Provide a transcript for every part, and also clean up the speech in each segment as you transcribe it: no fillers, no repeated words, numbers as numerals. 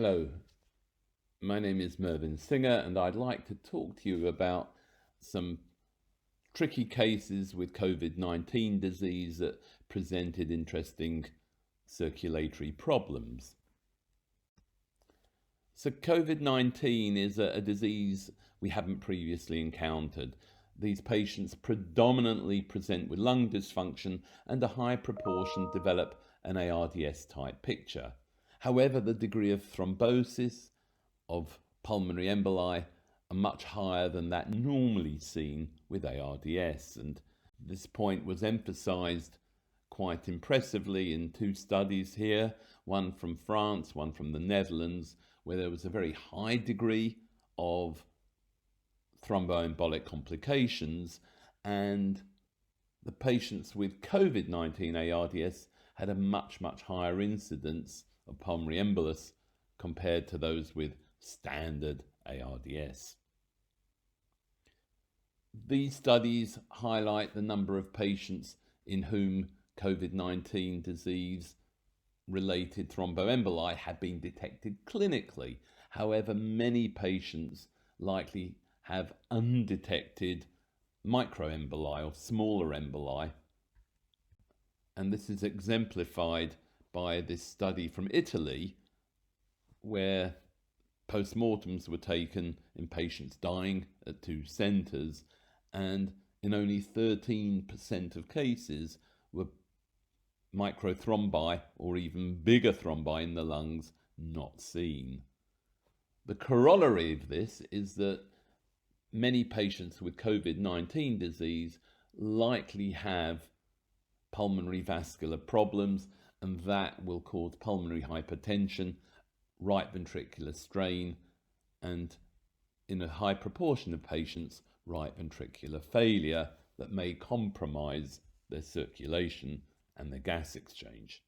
Hello, my name is Mervyn and I'd like to talk to you about some tricky cases with COVID-19 disease that presented interesting circulatory problems. So COVID-19 is a disease we haven't previously encountered. These patients predominantly present with lung dysfunction and a high proportion develop an ARDS type picture. However, the degree of thrombosis, of pulmonary emboli, are much higher than that normally seen with ARDS, and this point was emphasized quite impressively in two studies here, one from France, one from the Netherlands, where there was a very high degree of thromboembolic complications, and the patients with COVID-19 ARDS had a much higher incidence of pulmonary embolus compared to those with standard ARDS. These studies highlight the number of patients in whom COVID-19 disease-related thromboemboli had been detected clinically. However, many patients likely have undetected microemboli or smaller emboli, and this is exemplified by this study from Italy, where postmortems were taken in patients dying at two centres, and in only 13% of cases were microthrombi or even bigger thrombi in the lungs not seen. The corollary of this is that many patients with COVID-19 disease likely have pulmonary vascular problems, and that will cause pulmonary hypertension, right ventricular strain, and in a high proportion of patients, right ventricular failure that may compromise their circulation and their gas exchange.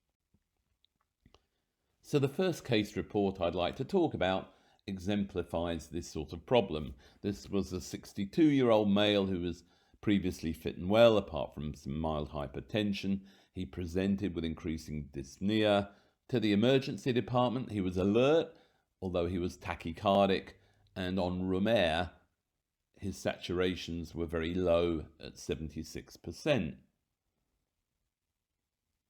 So the first case report I'd like to talk about exemplifies this sort of problem. This was a 62-year-old male who was previously fit and well, apart from some mild hypertension. He presented with increasing dyspnea. To the emergency department, he was alert, although he was tachycardic, and on room air, his saturations were very low at 76%.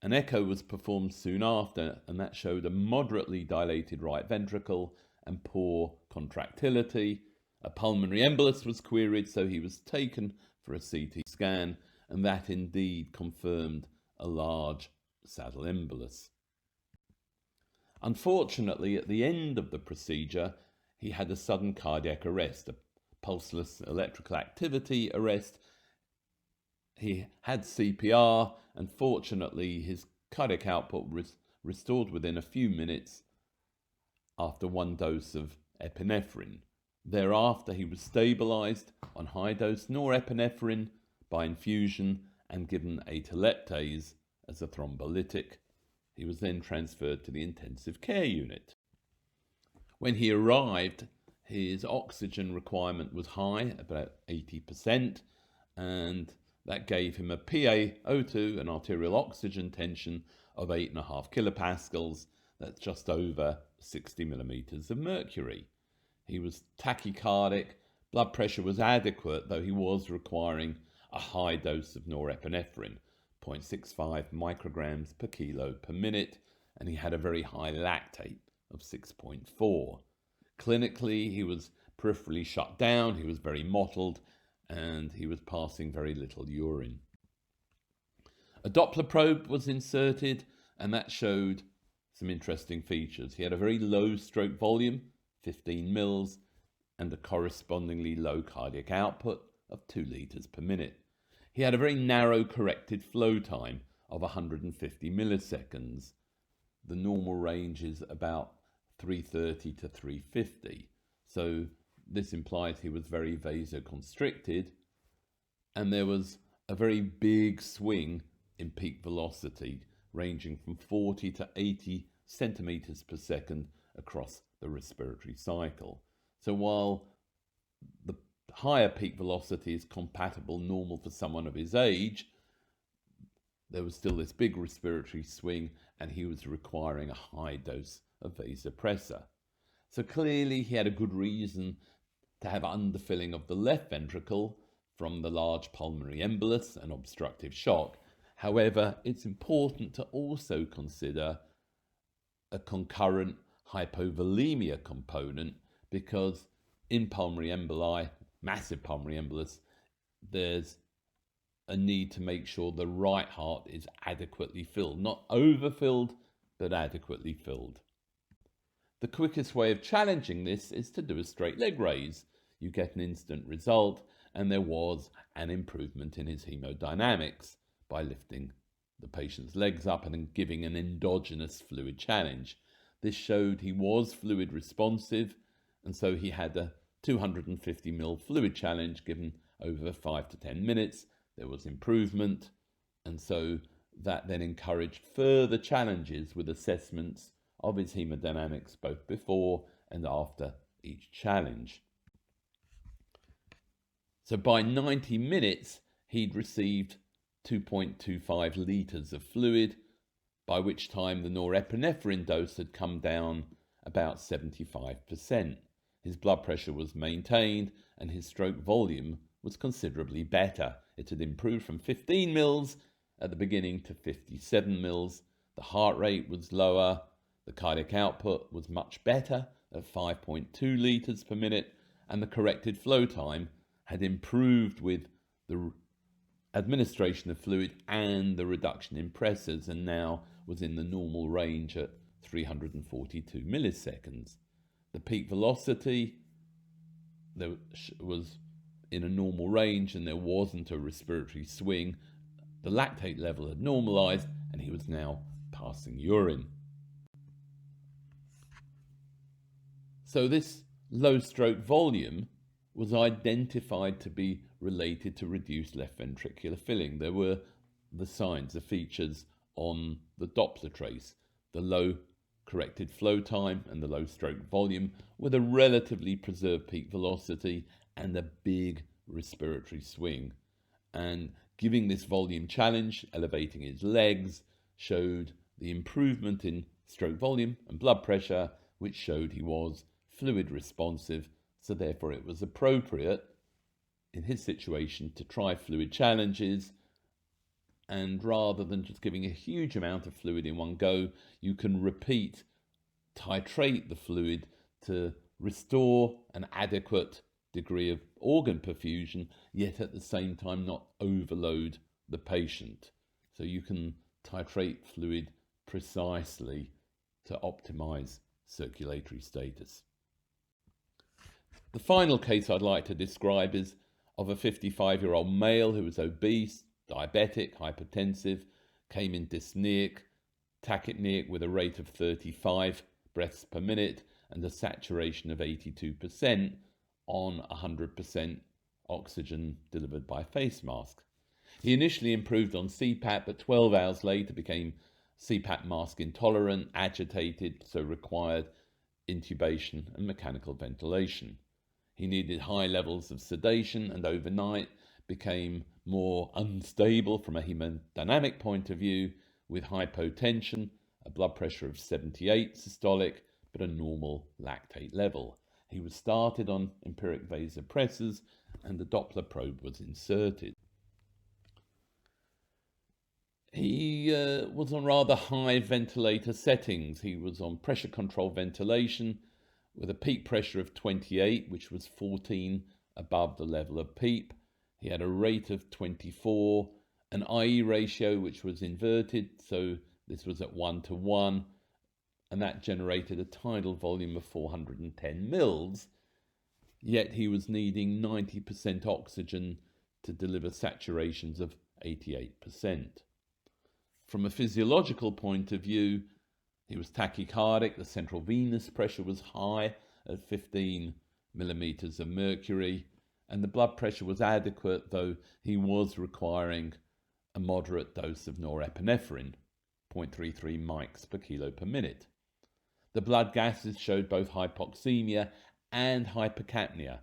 An echo was performed soon after, and that showed a moderately dilated right ventricle and poor contractility. A pulmonary embolus was queried, so he was taken for a CT scan, and that indeed confirmed a large saddle embolus. Unfortunately, at the end of the procedure, he had a sudden cardiac arrest, a pulseless electrical activity arrest. He had CPR, and fortunately his cardiac output was restored within a few minutes after one dose of epinephrine. Thereafter, he was stabilized on high-dose norepinephrine by infusion and given atelectase as a thrombolytic. He was then transferred to the intensive care unit. When he arrived, his oxygen requirement was high, about 80%, and that gave him a PaO2, an arterial oxygen tension, of 8.5 kilopascals. That's just over 60 millimeters of mercury. He was tachycardic, blood pressure was adequate, though he was requiring a high dose of norepinephrine, 0.65 micrograms per kilo per minute, and he had a very high lactate of 6.4. Clinically, he was peripherally shut down, he was very mottled, and he was passing very little urine. A Doppler probe was inserted, and that showed some interesting features. He had a very low stroke volume, 15 mils, and a correspondingly low cardiac output of 2 litres per minute. He had a very narrow corrected flow time of 150 milliseconds. The normal range is about 330 to 350. So this implies he was very vasoconstricted, and there was a very big swing in peak velocity, ranging from 40 to 80 centimeters per second across the respiratory cycle. So while the higher peak velocity is compatible, normal for someone of his age, there was still this big respiratory swing, and he was requiring a high dose of vasopressor. So clearly he had a good reason to have underfilling of the left ventricle from the large pulmonary embolus and obstructive shock. However, it's important to also consider a concurrent hypovolemia component, because in pulmonary emboli, massive pulmonary embolus, there's a need to make sure the right heart is adequately filled, not overfilled, but adequately filled. The quickest way of challenging this is to do a straight leg raise. You get an instant result, and there was an improvement in his hemodynamics by lifting the patient's legs up and then giving an endogenous fluid challenge. This showed he was fluid responsive, and so he had a 250 ml fluid challenge given over 5 to 10 minutes. There was improvement, and so that then encouraged further challenges with assessments of his hemodynamics both before and after each challenge. So by 90 minutes, he'd received 2.25 litres of fluid, by which time the norepinephrine dose had come down about 75%. His blood pressure was maintained and his stroke volume was considerably better. It had improved from 15 mils at the beginning to 57 mils. The heart rate was lower. The cardiac output was much better at 5.2 litres per minute, and the corrected flow time had improved with the administration of fluid and the reduction in pressors, and now was in the normal range at 342 milliseconds. The peak velocity was in a normal range and there wasn't a respiratory swing. The lactate level had normalized and he was now passing urine. So this low stroke volume was identified to be related to reduced left ventricular filling. There were the signs, the features on the Doppler trace, the low corrected flow time and the low stroke volume with a relatively preserved peak velocity and a big respiratory swing. And giving this volume challenge, elevating his legs, showed the improvement in stroke volume and blood pressure, which showed he was fluid responsive. So therefore it was appropriate in his situation to try fluid challenges, and rather than just giving a huge amount of fluid in one go, you can titrate the fluid to restore an adequate degree of organ perfusion, yet at the same time not overload the patient. So you can titrate fluid precisely to optimize circulatory status. The final case I'd like to describe is of a 55-year-old male who was obese, diabetic, hypertensive, came in dyspneic, tachypneic with a rate of 35 breaths per minute and a saturation of 82% on 100% oxygen delivered by face mask. He initially improved on CPAP, but 12 hours later became CPAP mask intolerant, agitated, so required intubation and mechanical ventilation. He needed high levels of sedation and overnight became more unstable from a hemodynamic point of view, with hypotension, a blood pressure of 78 systolic, but a normal lactate level. He was started on empiric vasopressors and the Doppler probe was inserted. He was on rather high ventilator settings. He was on pressure control ventilation with a peak pressure of 28, which was 14 above the level of PEEP. He had a rate of 24, an IE ratio which was inverted, so this was at 1:1, and that generated a tidal volume of 410 mils, yet he was needing 90% oxygen to deliver saturations of 88%. From a physiological point of view, he was tachycardic, the central venous pressure was high at 15 millimeters of mercury, and the blood pressure was adequate, though he was requiring a moderate dose of norepinephrine, 0.33 mics per kilo per minute. The blood gases showed both hypoxemia and hypercapnia.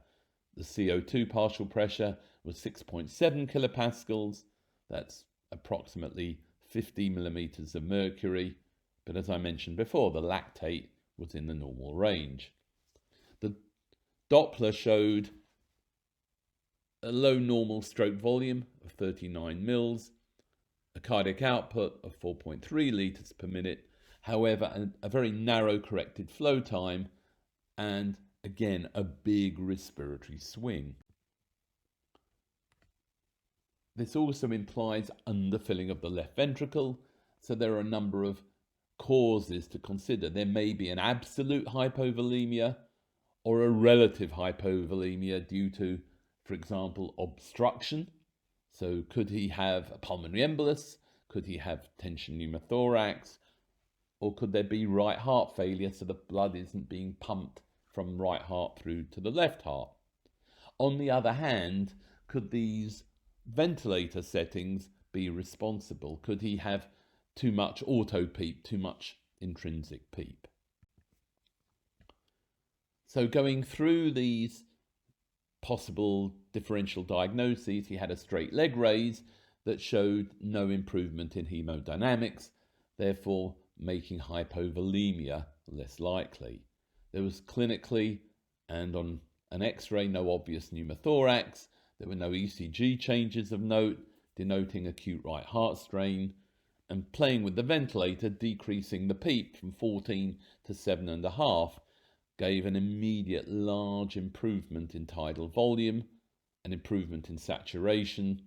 The CO2 partial pressure was 6.7 kilopascals, that's approximately 50 millimeters of mercury, but as I mentioned before, the lactate was in the normal range. Doppler showed a low normal stroke volume of 39 mils, a cardiac output of 4.3 litres per minute, however, a very narrow corrected flow time, and again, a big respiratory swing. This also implies underfilling of the left ventricle, so there are a number of causes to consider. There may be an absolute hypovolemia or a relative hypovolemia due to, for example, obstruction. So could he have a pulmonary embolus? Could he have tension pneumothorax? Or could there be right heart failure, so the blood isn't being pumped from right heart through to the left heart? On the other hand, could these ventilator settings be responsible? Could he have too much auto PEEP, too much intrinsic PEEP? So going through these possible differential diagnoses, he had a straight leg raise that showed no improvement in hemodynamics, therefore making hypovolemia less likely. There was clinically and on an X-ray no obvious pneumothorax. There were no ECG changes of note denoting acute right heart strain, and playing with the ventilator, decreasing the PEEP from 14 to 7.5, gave an immediate large improvement in tidal volume, an improvement in saturation,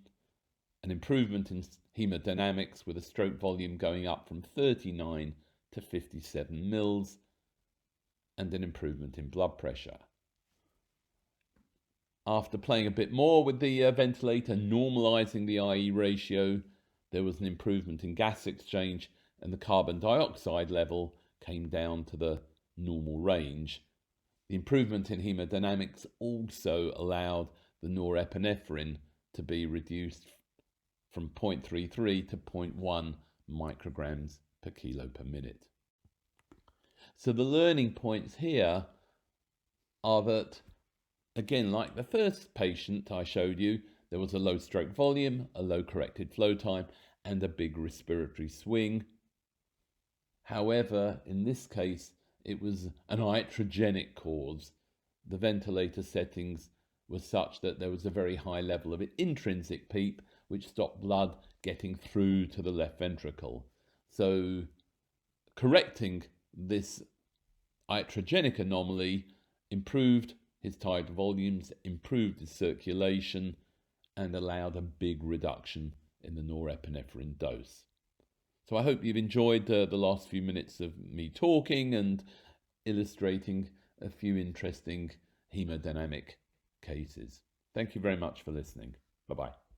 an improvement in hemodynamics with a stroke volume going up from 39 to 57 mils, and an improvement in blood pressure. After playing a bit more with the ventilator, normalizing the IE ratio, there was an improvement in gas exchange, and the carbon dioxide level came down to the normal range. The improvement in hemodynamics also allowed the norepinephrine to be reduced from 0.33 to 0.1 micrograms per kilo per minute. So the learning points here are that, again, like the first patient I showed you, there was a low stroke volume, a low corrected flow time, and a big respiratory swing. However, in this case, it was an iatrogenic cause. The ventilator settings were such that there was a very high level of intrinsic PEEP, which stopped blood getting through to the left ventricle. So correcting this iatrogenic anomaly improved his tidal volumes, improved his circulation, and allowed a big reduction in the norepinephrine dose. So I hope you've enjoyed the last few minutes of me talking and illustrating a few interesting hemodynamic cases. Thank you very much for listening. Bye-bye.